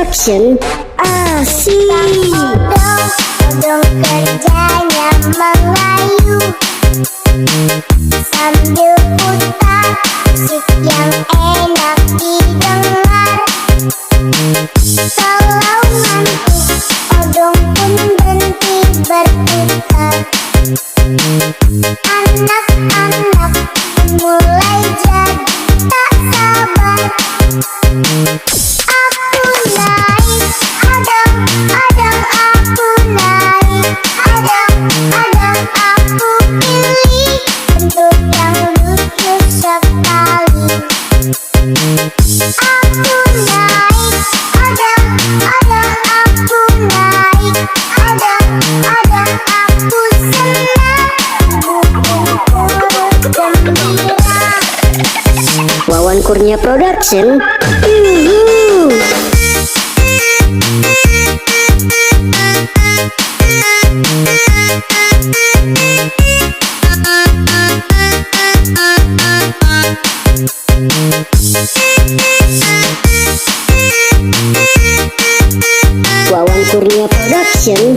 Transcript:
Production. Asik. Odong kerjanya mengayu sambil putar musik yang enak didengar. Kalau ngantuk, odong pun berhenti berputar. Anak-anak mulai jadi tak sabar. Aku naik, odong, odong aku naik, odong, odong aku pilih bentuk yang lucu sekali. Aku naik, odong, odong aku naik, odong, odong aku senang, bukuku gembira. Wawan Kurnia Production. Wawan Kurnia Production.